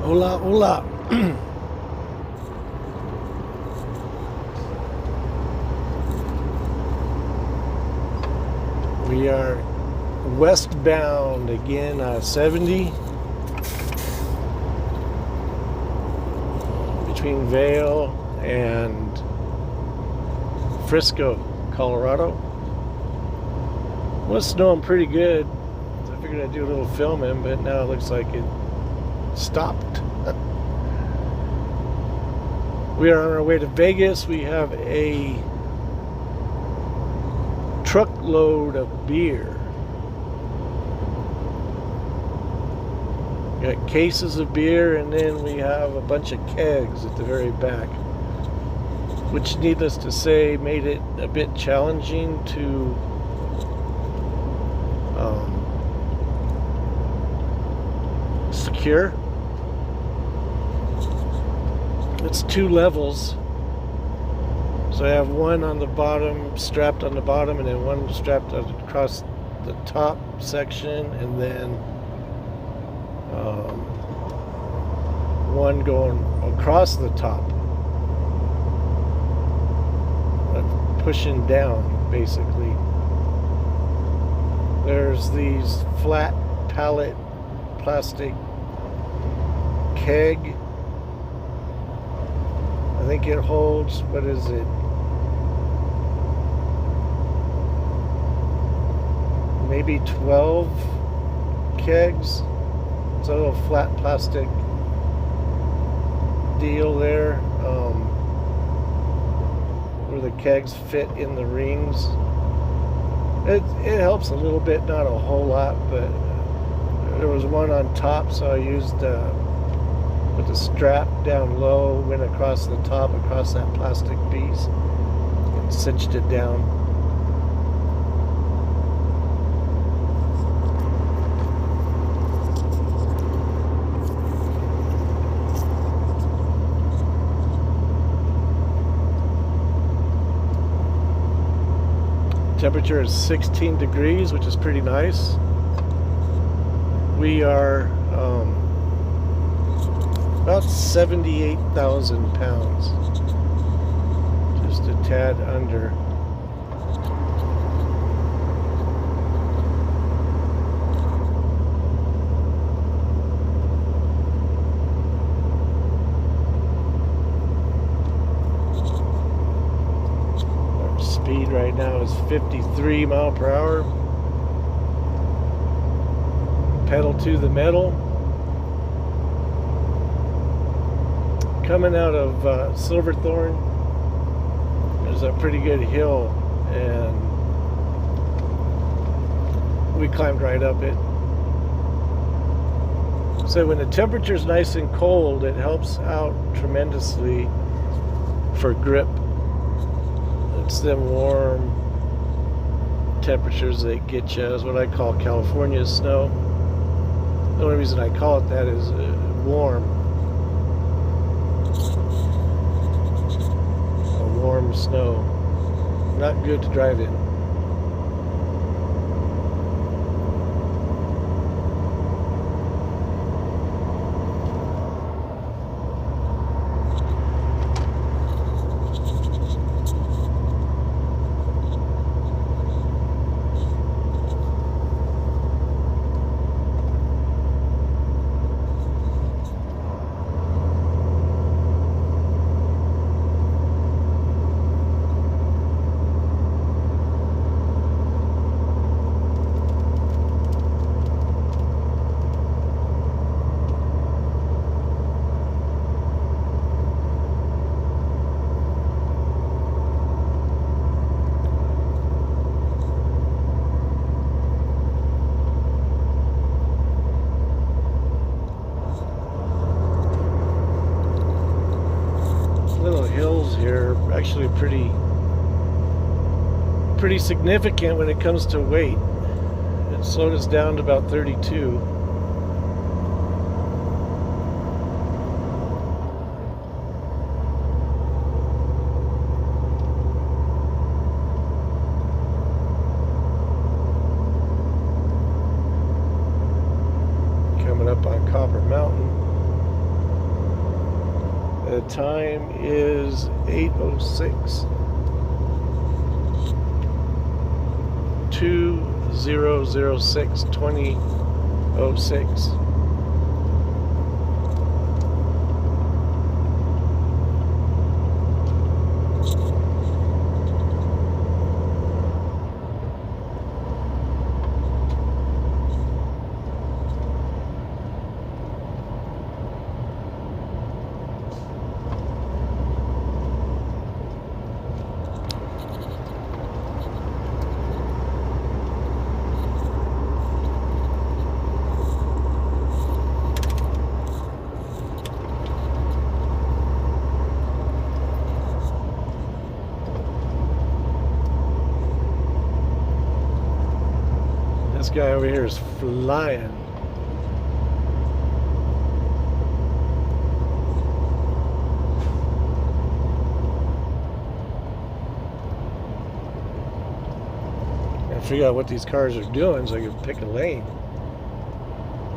Hola, hola. We are westbound again, I-70 between Vail and Frisco, Colorado. Was snowing pretty good. So I figured I'd do a little filming, but now it looks like it stopped. We are on our way to Vegas. We have a truckload of beer. We got cases of beer, and then we have a bunch of kegs at the very back, which, needless to say, made it a bit challenging to secure. It's 2 levels, so I have one on the bottom, strapped on the bottom, and then one strapped across the top section, and then one going across the top, pushing down basically. There's these flat pallet plastic keg. I think it holds, what is it? Maybe 12 kegs. It's a little flat plastic deal there, where the kegs fit in the rings. It helps a little bit, not a whole lot, but there was one on top, so I used with the strap down low, went across the top, across that plastic piece, and cinched it down. Temperature is 16 degrees, which is pretty nice. We are about 78,000 pounds, just a tad under. Our speed right now is 53 mile per hour. Pedal to the metal. Coming out of Silverthorne, there's a pretty good hill, and we climbed right up it. So when the temperature's nice and cold, it helps out tremendously for grip. It's them warm temperatures that get you, is what I call California snow. The only reason I call it that is warm. Warm snow. Not good to drive in. Hills here are actually pretty significant when it comes to weight. It slowed us down to about 32. Coming up on Copper Mountain. The time is 8:06. 2006. This guy over here is flying. I figure out what these cars are doing so I can pick a lane.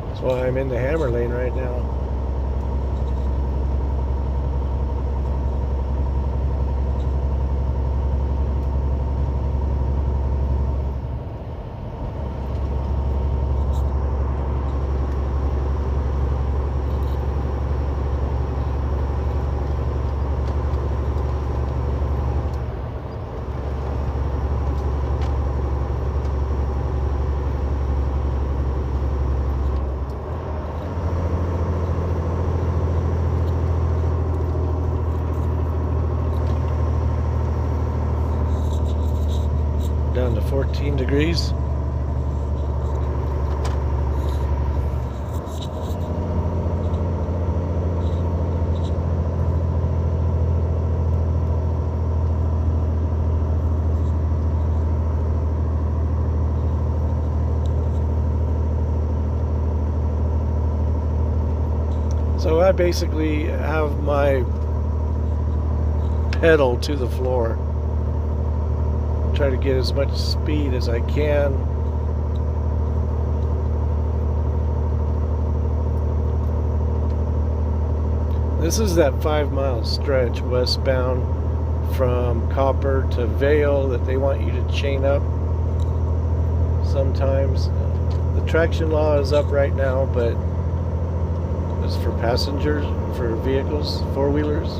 That's why I'm in the hammer lane right now. Down to 14 degrees. So I basically have my pedal to the floor. Try to get as much speed as I can. This is that 5-mile stretch westbound from Copper to Vail that they want you to chain up sometimes. The traction law is up right now, but it's for passengers, for vehicles, four-wheelers.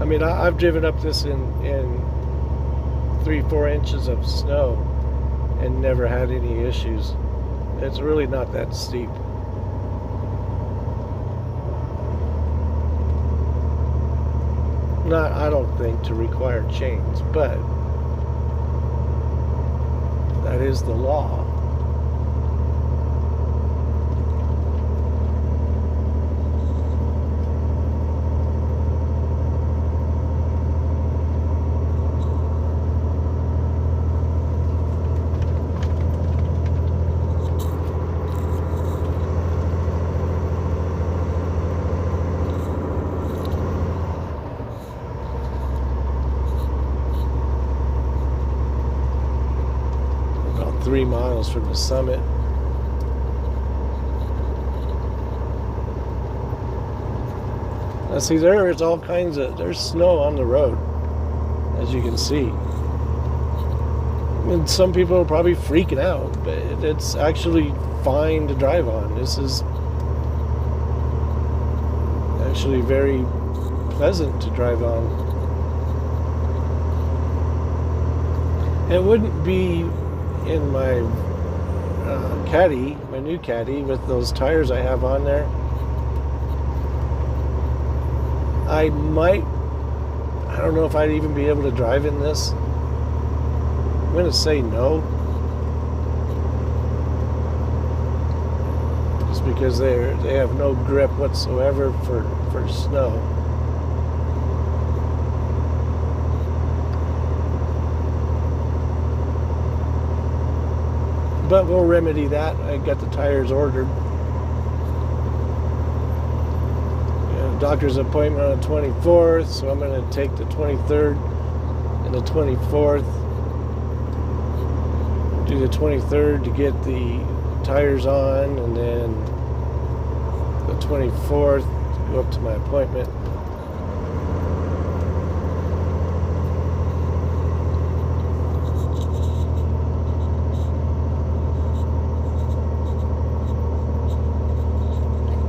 I mean, I've driven up this in 3-4 inches of snow and never had any issues. It's really not that steep. Not, I don't think, to require chains, but that is the law. About 3 miles from the summit. Now see, there's all kinds of, there's snow on the road, as you can see. And some people are probably freaking out, but it's actually fine to drive on. This is actually very pleasant to drive on. It wouldn't be in my Caddy, my new Caddy, with those tires I have on there. I don't know if I'd even be able to drive in this. I'm going to say no. Just because they have no grip whatsoever for snow. But we'll remedy that. I got the tires ordered. Doctor's appointment on the 24th, so I'm going to take the 23rd and the 24th. Do the 23rd to get the tires on, and then the 24th, go up to my appointment.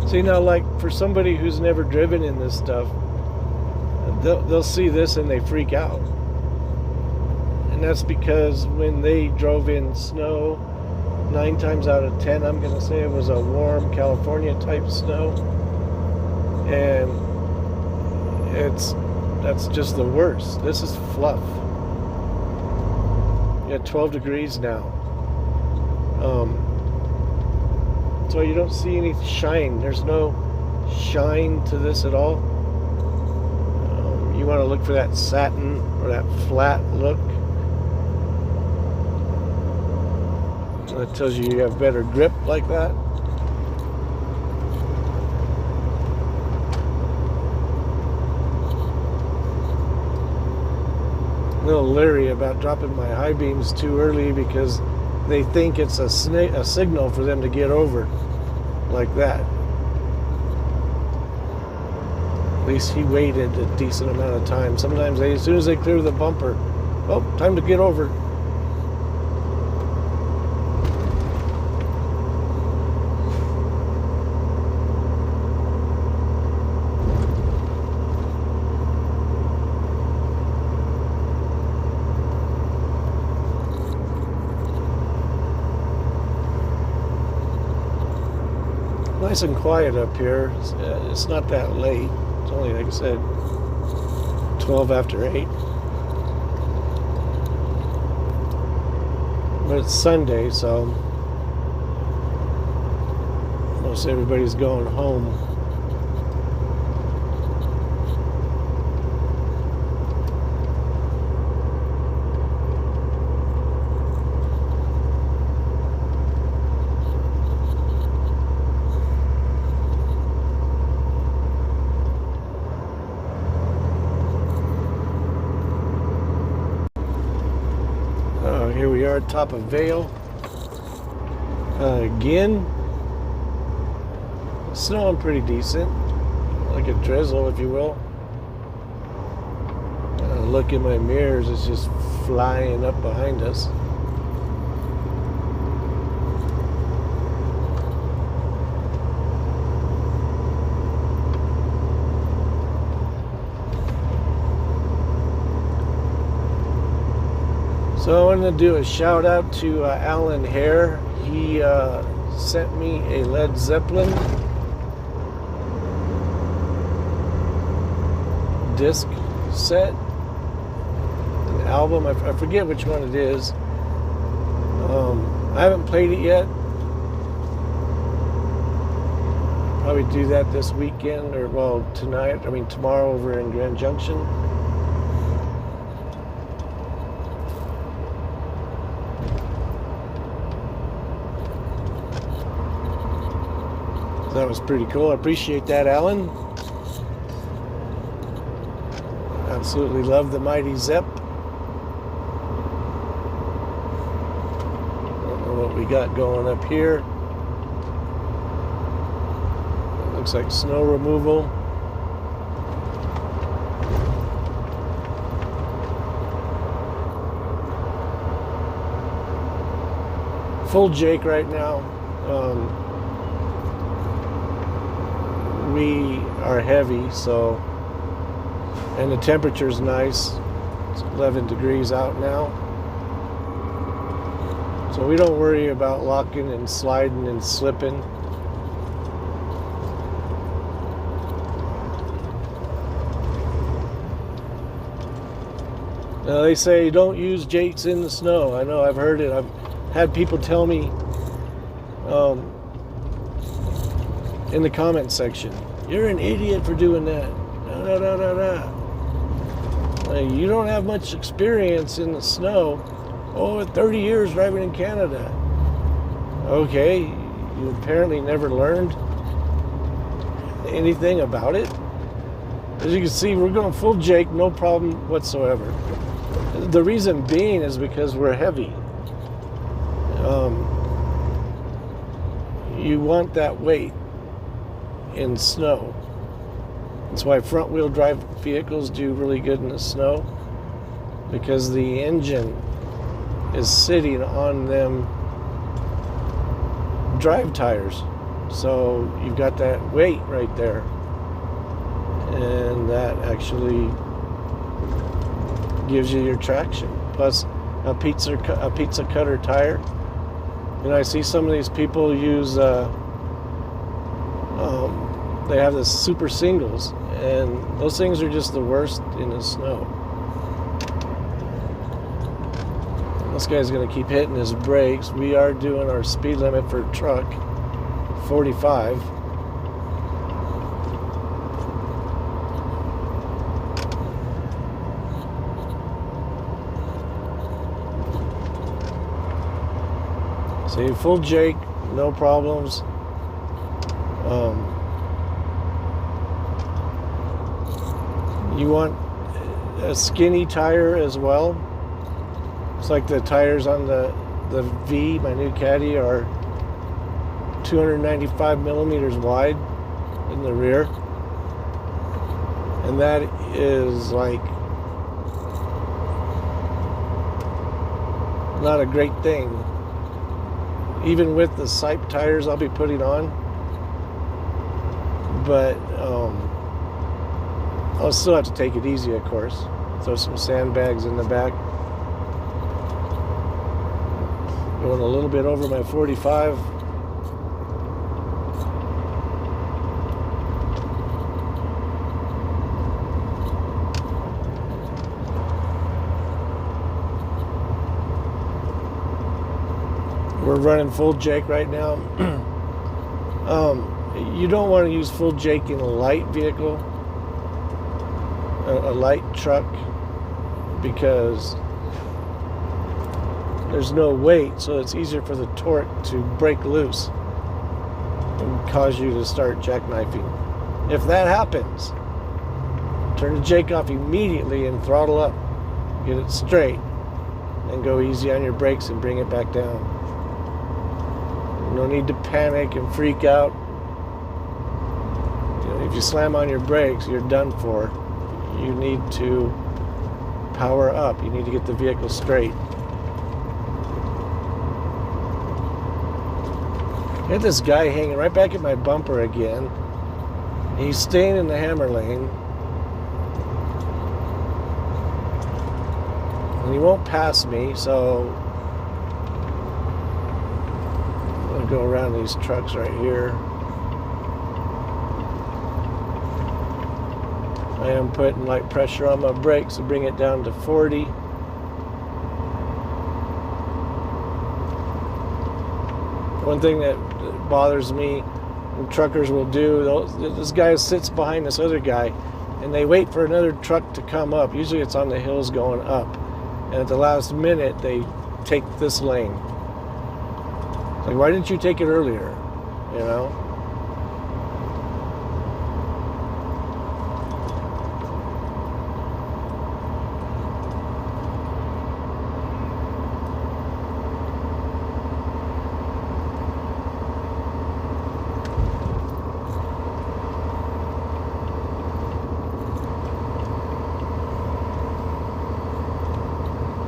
See, now, like, for somebody who's never driven in this stuff, they'll see this and they freak out. And that's because when they drove in snow, 9 times out of 10, I'm going to say it was a warm California type snow. And that's just the worst. This is fluff. Yeah, 12 degrees now. So you don't see any shine. There's no shine to this at all. You want to look for that satin or that flat look. That tells you have better grip like that. A little leery about dropping my high beams too early because they think it's a signal for them to get over like that. At least he waited a decent amount of time. Sometimes as soon as they clear the bumper, oh, time to get over. Nice and quiet up here. It's not that late. It's only, like I said, 12 after 8. But it's Sunday, so most everybody's going home. Here we are at top of Vail. Again, snowing pretty decent, like a drizzle, if you will. Look in my mirrors, it's just flying up behind us. So I wanted to do a shout out to Alan Hare. He sent me a Led Zeppelin disc set, an album. I forget which one it is. I haven't played it yet. Probably do that this weekend, or well, tomorrow over in Grand Junction. That was pretty cool. I appreciate that, Alan. Absolutely love the Mighty Zepp. Don't know what we got going up here. It looks like snow removal. Full Jake right now. We are heavy, so, and the temperature's nice. It's 11 degrees out now, so we don't worry about locking and sliding and slipping. Now they say don't use Jakes in the snow. I know, I've heard it. I've had people tell me in the comment section, you're an idiot for doing that. You don't have much experience in the snow. Oh, 30 years driving in Canada. Okay, you apparently never learned anything about it. As you can see, we're going full Jake, no problem whatsoever. The reason being is because we're heavy. you want that weight in snow. That's why front wheel drive vehicles do really good in the snow, because the engine is sitting on them drive tires. So you've got that weight right there, and that actually gives you your traction. Plus a pizza cutter tire. And I see some of these people use they have the super singles, and those things are just the worst in the snow. This guy's going to keep hitting his brakes. We are doing our speed limit for truck, 45. See, full Jake, no problems. You want a skinny tire as well. It's like the tires on the V, my new Caddy, are 295 millimeters wide in the rear. And that is like not a great thing. Even with the Sipe tires I'll be putting on. But I'll still have to take it easy, of course. Throw some sandbags in the back. Going a little bit over my 45. We're running full Jake right now. You don't want to use full Jake in a light vehicle, a light truck, because there's no weight, so it's easier for the torque to break loose and cause you to start jackknifing. If that happens, turn the Jake off immediately and throttle up. Get it straight, and go easy on your brakes and bring it back down. No need to panic and freak out. If you slam on your brakes, you're done for. You need to power up. You need to get the vehicle straight. I had this guy hanging right back at my bumper again. He's staying in the hammer lane. And he won't pass me, so I'm going to go around these trucks right here. I am putting light pressure on my brakes to bring it down to 40. One thing that bothers me, and truckers will do, this guy sits behind this other guy, and they wait for another truck to come up. Usually it's on the hills going up. And at the last minute, they take this lane. It's like, why didn't you take it earlier? You know?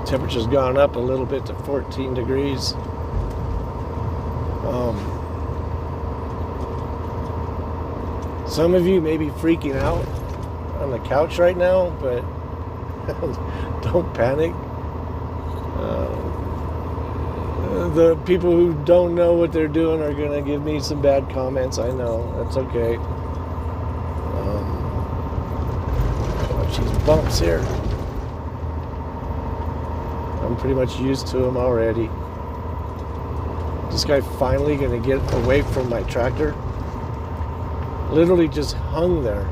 Temperature's gone up a little bit to 14 degrees. Some of you may be freaking out on the couch right now, but don't panic. The people who don't know what they're doing are going to give me some bad comments. I know. That's okay. Watch these bumps here. I'm pretty much used to them already. This guy finally gonna get away from my tractor. Literally just hung there.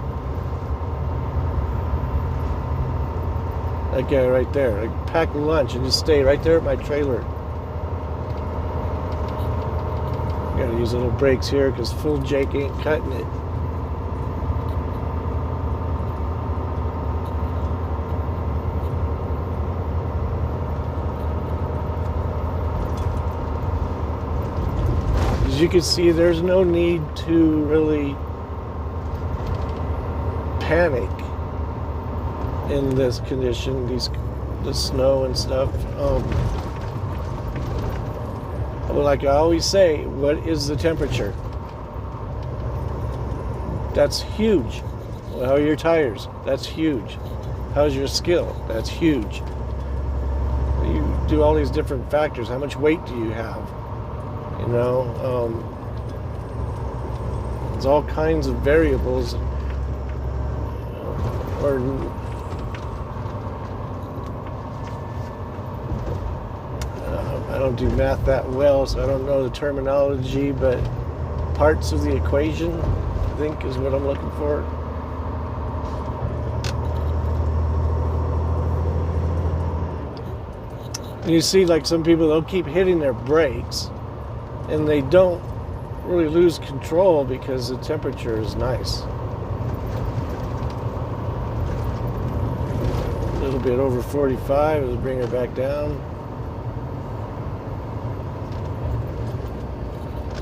That guy right there. Like, pack lunch and just stay right there at my trailer. Gotta use little brakes here because full Jake ain't cutting it. as you can see, there's no need to really panic in this condition, the snow and stuff. Like I always say, what is the temperature? That's huge. Well, how are your tires? That's huge. How's your skill? That's huge. You do all these different factors. How much weight do you have? You know, there's all kinds of variables. Or I don't do math that well, so I don't know the terminology, but parts of the equation, I think, is what I'm looking for. You see, like some people, they'll keep hitting their brakes and they don't really lose control because the temperature is nice. A little bit over 45, let's bring her back down.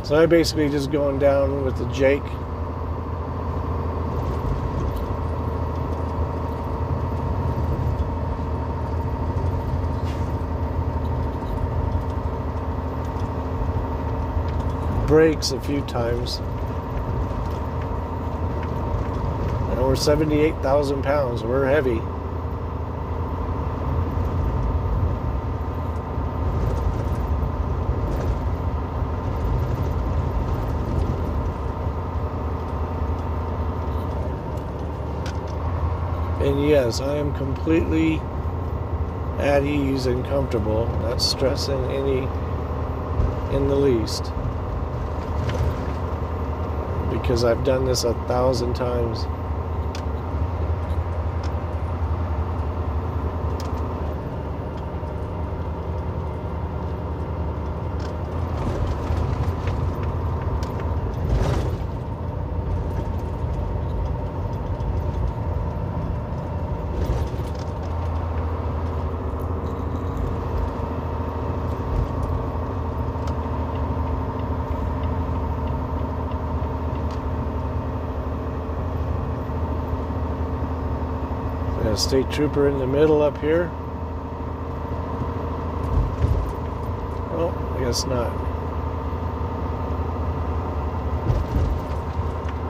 So I basically just going down with the Jake. Brakes a few times. And we're 78,000 pounds. We're heavy. And yes, I am completely at ease and comfortable, not stressing any in the least. Because I've done this 1,000 times. Got a state trooper in the middle up here. Oh, I guess not.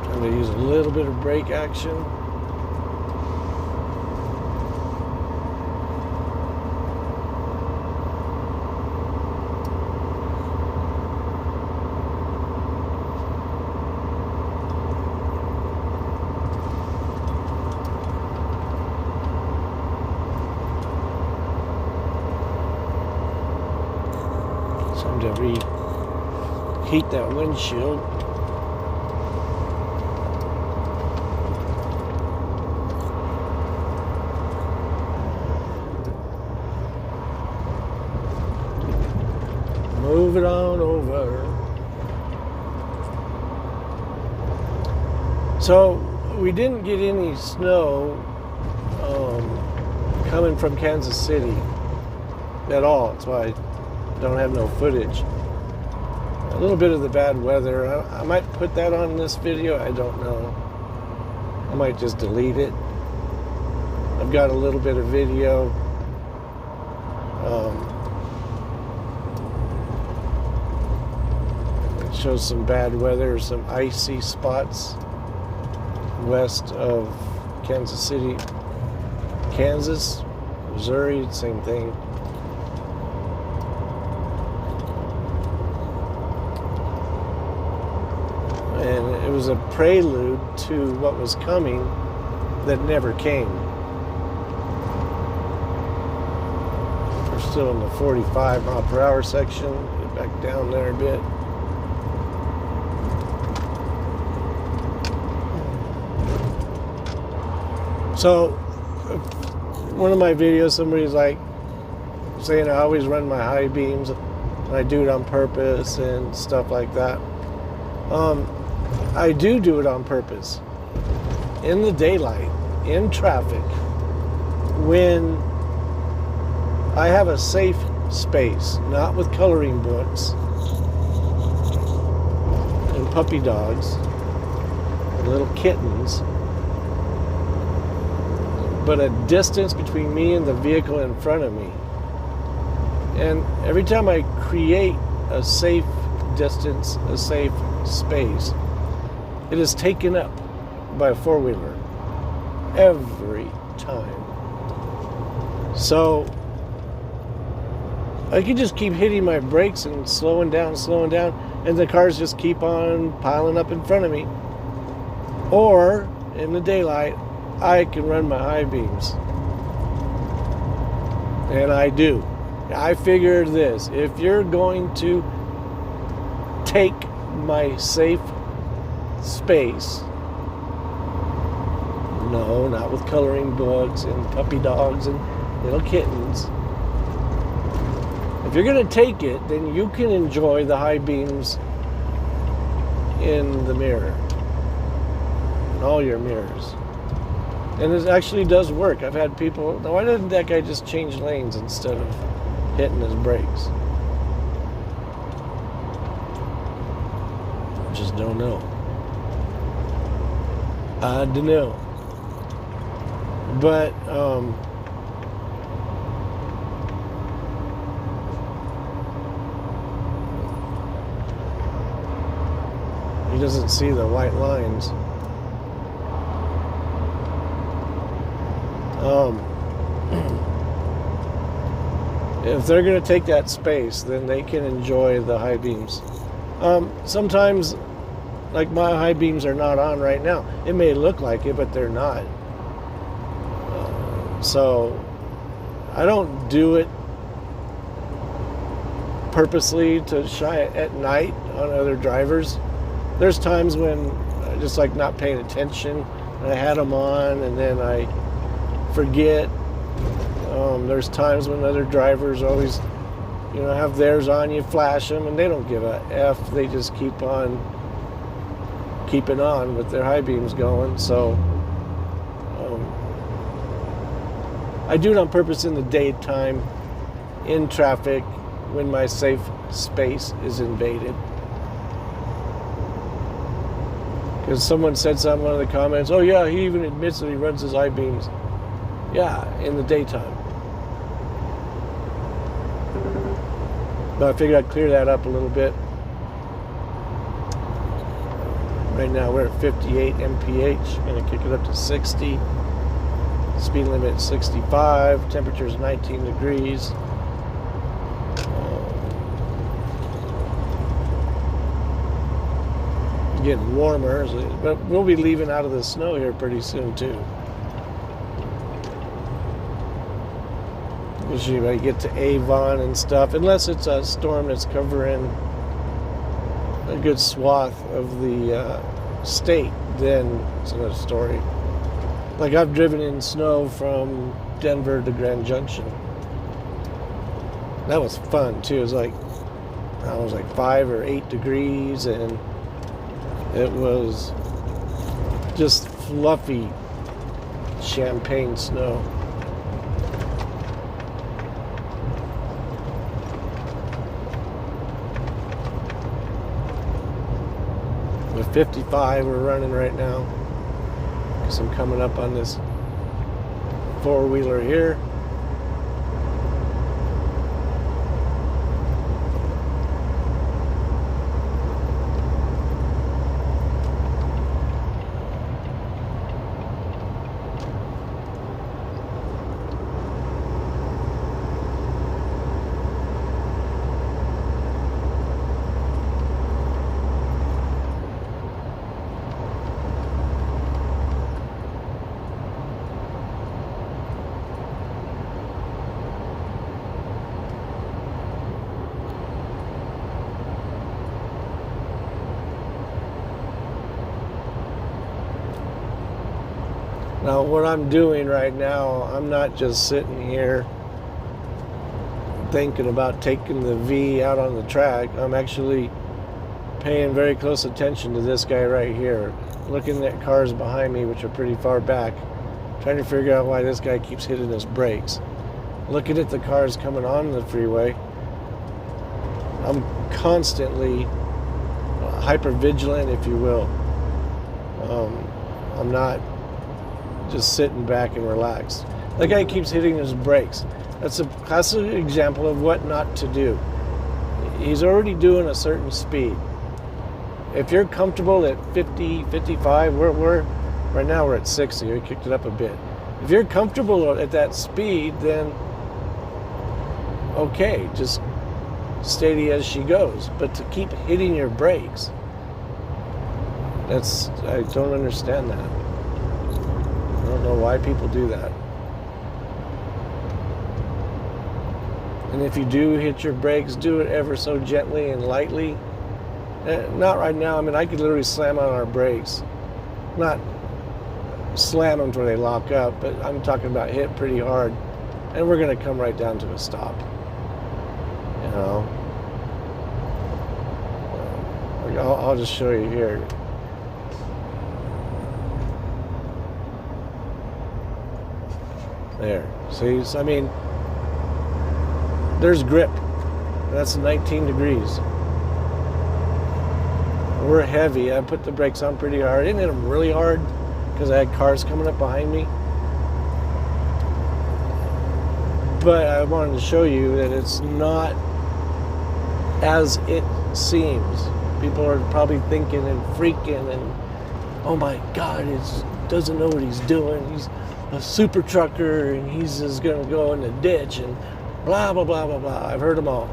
Trying to use a little bit of brake action. Time to reheat that windshield. Move it on over. So we didn't get any snow coming from Kansas City at all. That's why I don't have no footage. A little bit of the bad weather. I might put that on this video. I don't know. I might just delete it. I've got a little bit of video. It shows some bad weather, some icy spots west of Kansas City, Kansas, Missouri, same thing. And it was a prelude to what was coming that never came. We're still in the 45 mile per hour section. Get back down there a bit. So, one of my videos, somebody's like saying I always run my high beams and I do it on purpose and stuff like that. I do it on purpose. In the daylight, in traffic, when I have a safe space, not with coloring books, puppy dogs, little kittens, but a distance between me and the vehicle in front of me. And every time I create a safe distance, a safe space, it is taken up by a four-wheeler every time. So I can just keep hitting my brakes and slowing down, and the cars just keep on piling up in front of me. Or in the daylight, I can run my high beams. And I do. I figured this: if you're going to take my safe space, no, not with coloring books and puppy dogs and little kittens. If you're going to take it, then you can enjoy the high beams in the mirror, in all your mirrors. And it actually does work. I've had people, why didn't that guy just change lanes instead of hitting his brakes? I just don't know. I don't know. But, he doesn't see the white lines. If they're going to take that space, then they can enjoy the high beams. Sometimes, like, my high beams are not on right now. It may look like it, but they're not. So I don't do it purposely to shine at night on other drivers. There's times when I just like not paying attention, and I had them on and then I forget. There's times when other drivers always, have theirs on, you flash them, and they don't give a F. They just keep on keeping on with their high beams going. So I do it on purpose in the daytime, in traffic, when my safe space is invaded. Because someone said something in one of the comments, oh yeah, he even admits that he runs his high beams. Yeah, in the daytime. But I figured I'd clear that up a little bit. Right now we're at 58 mph. I'm going to kick it up to 60. Speed limit 65. Temperature's 19 degrees. Getting warmer, but we'll be leaving out of the snow here pretty soon too. Usually when you get to Avon and stuff, unless it's a storm that's covering a good swath of the state, then it's another story. Like, I've driven in snow from Denver to Grand Junction. That was fun too. It was like 5 or 8 degrees, and it was just fluffy champagne snow. With 55 we're running right now, because I'm coming up on this four-wheeler here. Now, what I'm doing right now, I'm not just sitting here thinking about taking the V out on the track. I'm actually paying very close attention to this guy right here, looking at cars behind me, which are pretty far back, trying to figure out why this guy keeps hitting his brakes. Looking at the cars coming on the freeway, I'm constantly hyper vigilant, if you will. I'm not just sitting back and relaxed. The guy keeps hitting his brakes. That's a classic example of what not to do. He's already doing a certain speed. If you're comfortable at 50, 55, right now we're at 60. We kicked it up a bit. If you're comfortable at that speed, then okay, just steady as she goes. But to keep hitting your brakes, I don't understand that. I don't know why people do that. And if you do hit your brakes, do it ever so gently and lightly. Not right now. I mean, I could literally slam on our brakes. Not slam them to where they lock up, but I'm talking about hit pretty hard. And we're going to come right down to a stop. You know? I'll just show you here. There. See? So, I mean, there's grip. That's 19 degrees. We're heavy. I put the brakes on pretty hard. I didn't hit them really hard because I had cars coming up behind me. But I wanted to show you that it's not as it seems. People are probably thinking and freaking and, oh my God, he doesn't know what he's doing. He's a super trucker and he's just going to go in the ditch and blah, blah, blah, blah, blah. I've heard them all.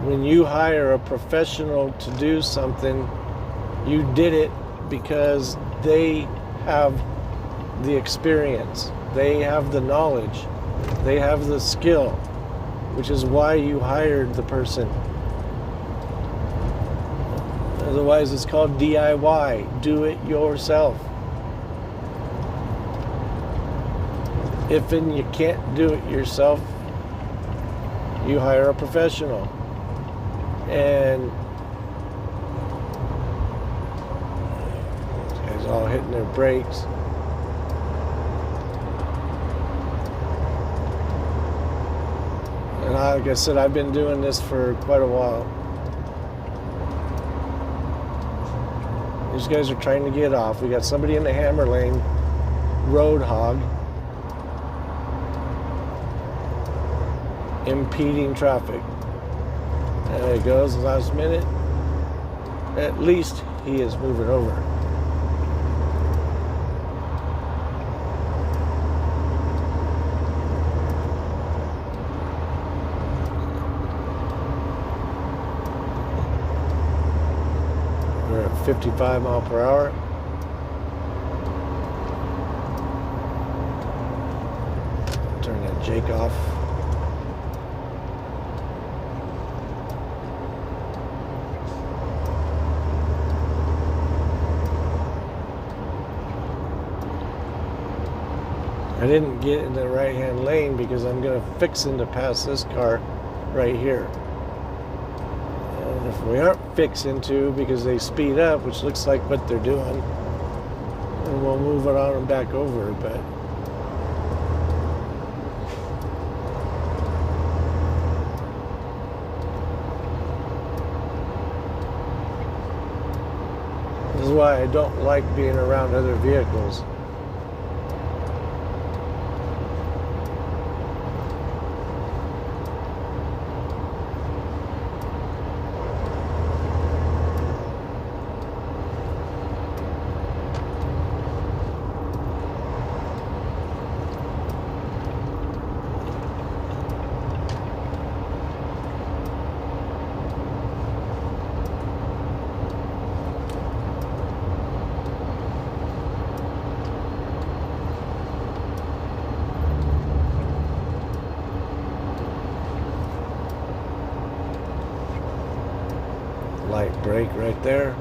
When you hire a professional to do something, you did it because they have the experience, they have the knowledge, they have the skill, which is why you hired the person. Otherwise, it's called DIY, do it yourself. If and you can't do it yourself, you hire a professional. And these guys all hitting their brakes. And like I said, I've been doing this for quite a while. These guys are trying to get off. We got somebody in the hammer lane, road hog, impeding traffic. There he goes, last minute. At least he is moving over. We're at 55 mile per hour. Turn that Jake off. I didn't get in the right-hand lane because I'm going to fix him to pass this car right here. And if we aren't fixing to because they speed up, which looks like what they're doing, then we'll move it on and back over. But this is why I don't like being around other vehicles. Light brake right there.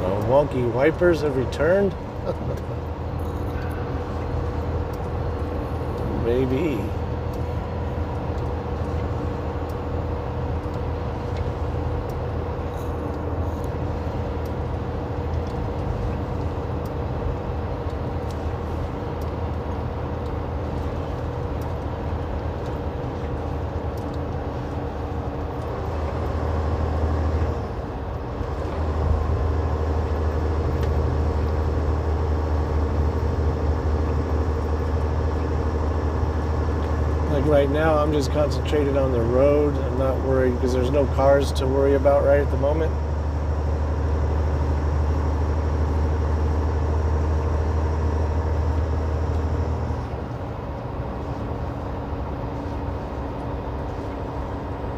The wonky wipers have returned. Maybe. Like right now, I'm just concentrated on the road. I'm not worried because there's no cars to worry about right at the moment.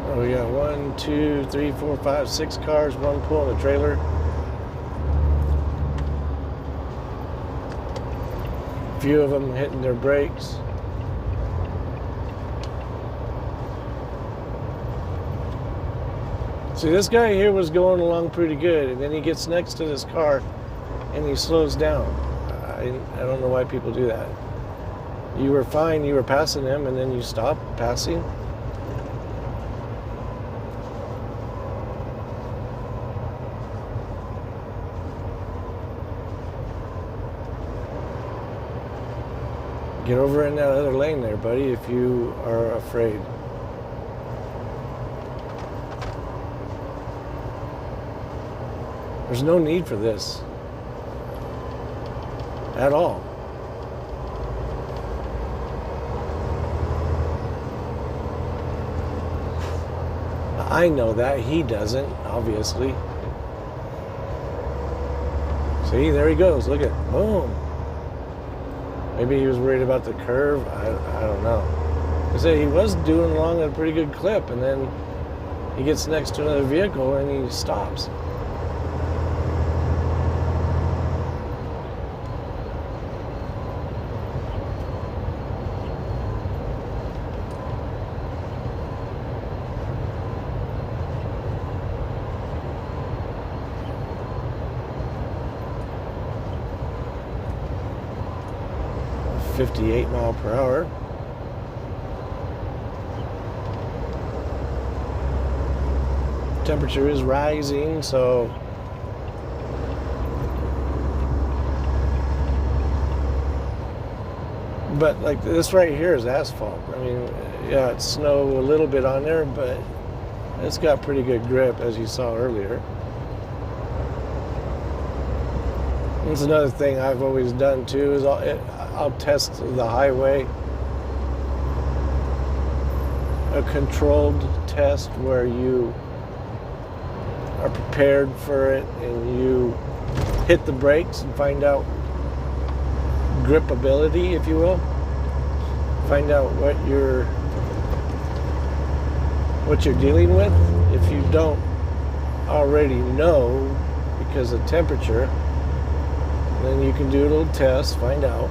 Oh, we got 1, 2, 3, 4, 5, 6 cars, one pulling a trailer. A few of them hitting their brakes. See, this guy here was going along pretty good, and then he gets next to this car and he slows down. I don't know why people do that. You were fine, you were passing him, and then you stop passing. Get over in that other lane there, buddy, if you are afraid. There's no need for this at all. I know that. He doesn't, obviously. See, there he goes. Look at, boom. Maybe he was worried about the curve. I don't know. I said he was doing along at a pretty good clip, and then he gets next to another vehicle and he stops. (58 mph). Temperature is rising, so but like this right here is asphalt. I mean, yeah, it's snow a little bit on there, but it's got pretty good grip, as you saw earlier. That's another thing I've always done too, is I'll test the highway, a controlled test where you are prepared for it and you hit the brakes and find out gripability, if you will. Find out what you're dealing with. If you don't already know because of temperature, then you can do a little test, find out,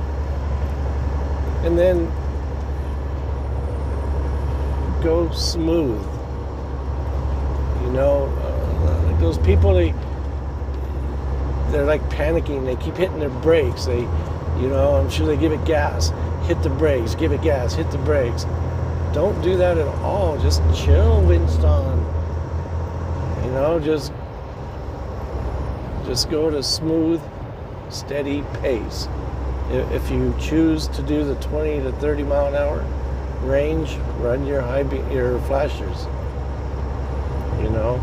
and then go smooth. You know, like those people, they're like panicking. They keep hitting their brakes. You know, I'm sure they give it gas, hit the brakes, give it gas, hit the brakes. Don't do that at all. Just chill, Winston. You know, just go at a smooth, steady pace. If you choose to do the 20 to 30 mile an hour range, run your your flashers. You know.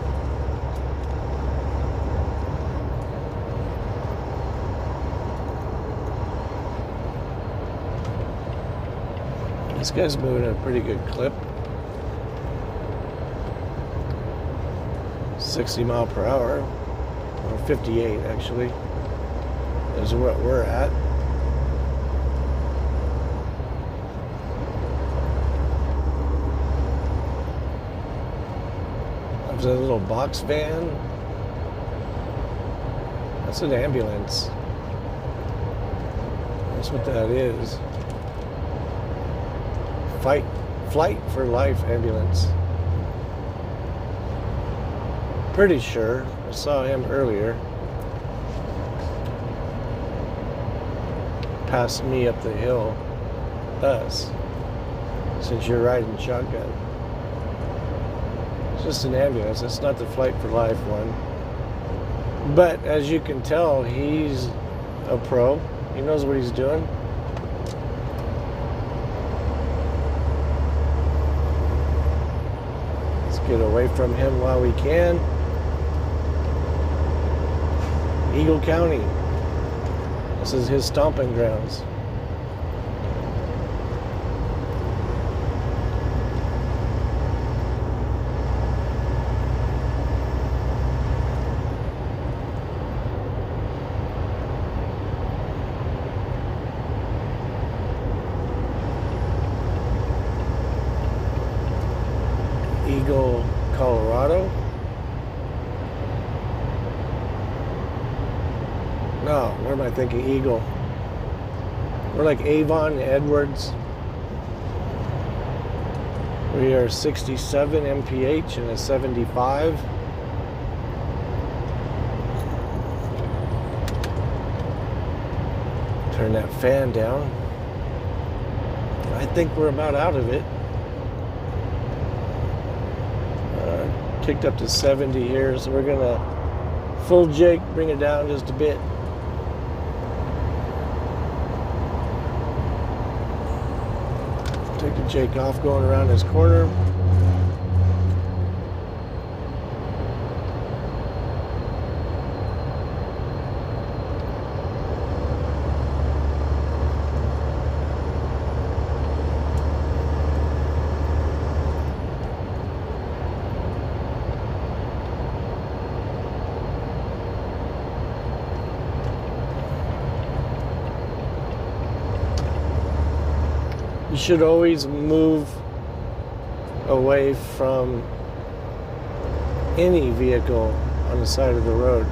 This guy's moving at a pretty good clip. 60 mph, or 58 actually, is what we're at. There's a little box van. That's an ambulance. That's what that is. Flight for Life ambulance. Pretty sure. I saw him earlier. Passed me up the hill. Us. Since you're riding shotgun. It's just an ambulance. It's not the Flight for Life one. But as you can tell, he's a pro. He knows what he's doing. Get away from him while we can. Eagle County. This is his stomping grounds. Eagle, Colorado. No, what am I thinking? Eagle. We're like Avon, Edwards. We are 67 mph and a 75. Turn that fan down. I think we're about out of it. Kicked up to 70 here, so we're gonna full jig, bring it down just a bit. Take the jake off going around this corner. You should always move away from any vehicle on the side of the road.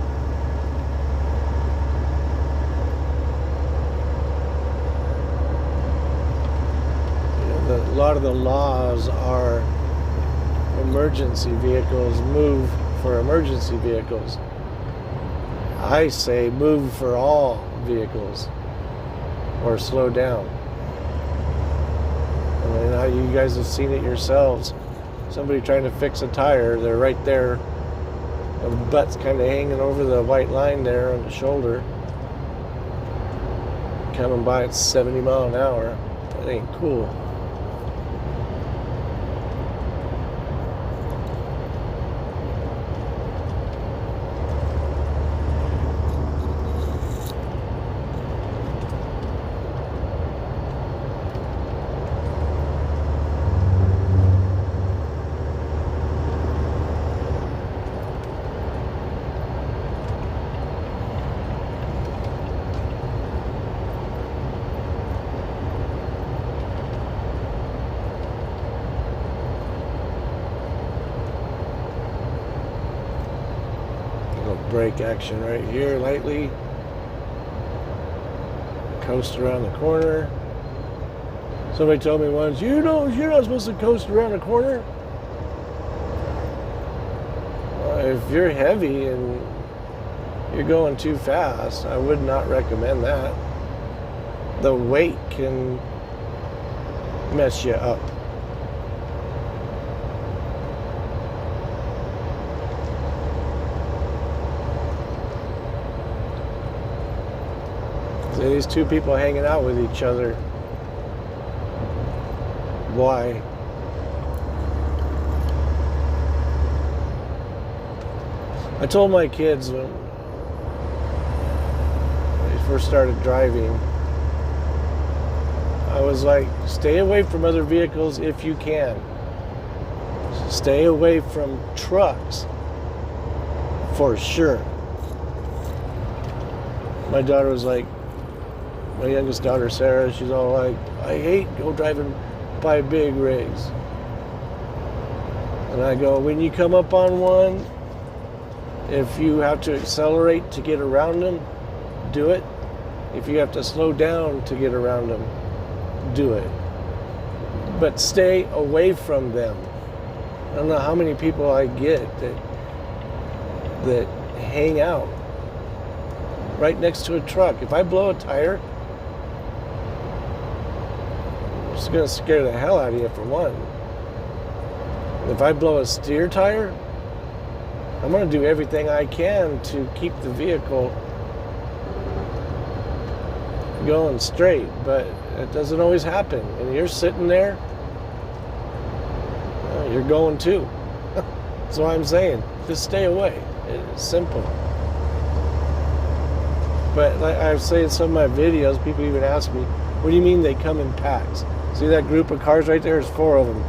A lot of the laws are emergency vehicles, move for emergency vehicles. I say move for all vehicles or slow down. You guys have seen it yourselves. Somebody trying to fix a tire, they're right there. The butt's kind of hanging over the white line there on the shoulder. Coming by at 70 miles an hour. That ain't cool. Brake action right here, lightly. Coast around the corner. Somebody told me once, you're not supposed to coast around a corner. Well, if you're heavy and you're going too fast, I would not recommend that. The weight can mess you up. So these two people hanging out with each other. Why? I told my kids when they first started driving, I was like, stay away from other vehicles if you can. Stay away from trucks for sure. My daughter was like, my youngest daughter, Sarah, she's all like, I hate go driving by big rigs. And I go, when you come up on one, if you have to accelerate to get around them, do it. If you have to slow down to get around them, do it. But stay away from them. I don't know how many people I get that hang out right next to a truck. If I blow a tire, it's going to scare the hell out of you for one. If I blow a steer tire, I'm going to do everything I can to keep the vehicle going straight, but it doesn't always happen. And you're sitting there, you're going too. That's what I'm saying. Just stay away. It's simple. But like I've said in some of my videos, people even ask me, what do you mean they come in packs? See that group of cars right there? There's 4 of them.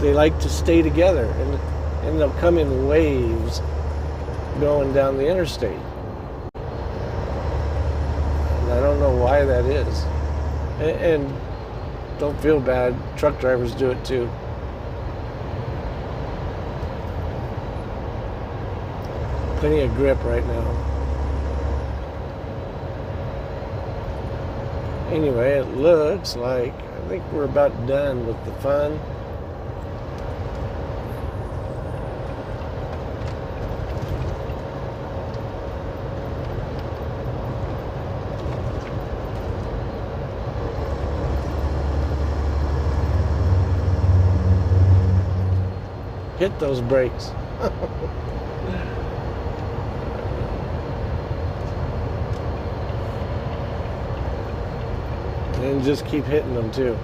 They like to stay together, and they'll come in waves going down the interstate. And I don't know why that is. And don't feel bad, truck drivers do it too. Plenty of grip right now. Anyway, it looks like I think we're about done with the fun. Hit those brakes. And just keep hitting them too.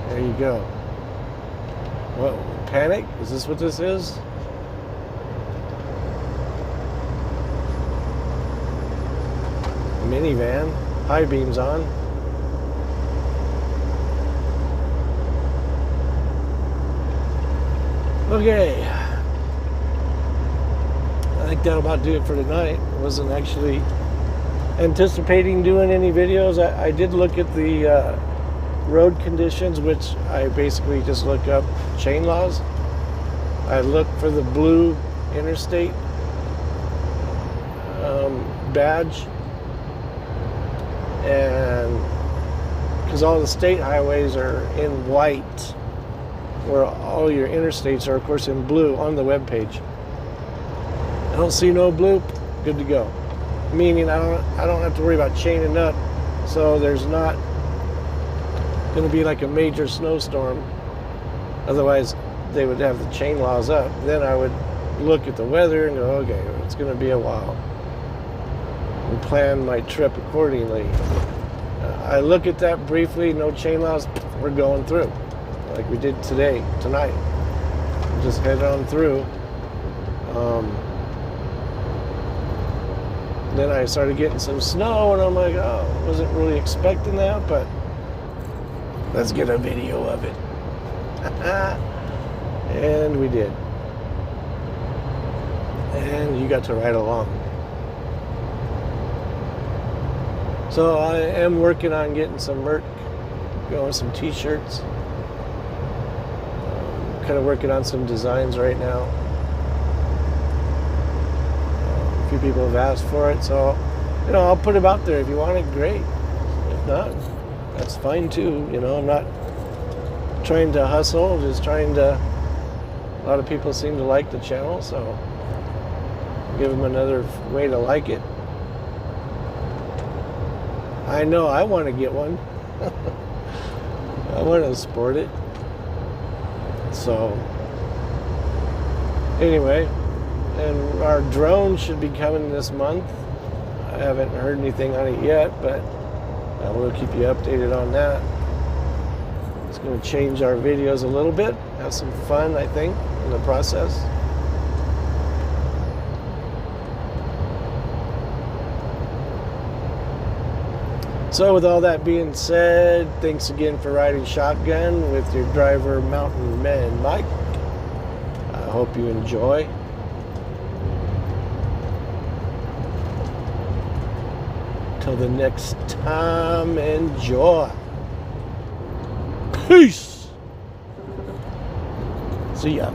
There you go. What, panic? Is this what this is? Minivan. High beams on. Okay. I think that'll about do it for tonight. I wasn't actually anticipating doing any videos. I did look at the road conditions, which I basically just look up chain laws. I look for the blue interstate badge, and because all the state highways are in white, where all your interstates are of course in blue on the web page. I don't see no blue, good to go. Meaning I don't have to worry about chaining up, so there's not going to be like a major snowstorm. Otherwise they would have the chain laws up. Then I would look at the weather and go, okay, it's going to be a while, and plan my trip accordingly. I look at that briefly, no chain laws, we're going through like we did tonight. Just head on through. Then I started getting some snow, and I'm like, oh, wasn't really expecting that, but let's get a video of it. And we did. And you got to ride along. So I am working on getting some merch going, some t-shirts. Kind of working on some designs right now. A few people have asked for it, so I'll put them out there. If you want it, great. If not, that's fine too. I'm not trying to hustle, just trying to. A lot of people seem to like the channel, so give them another way to like it. I know I want to get one. I want to sport it. So anyway, and our drone should be coming this month. I haven't heard anything on it yet, but I will keep you updated on that. It's going to change our videos a little bit, have some fun, I think, in the process. So with all that being said, thanks again for riding shotgun with your driver, Mountain Man Mike. I hope you enjoy. Till the next time, enjoy. Peace. See ya.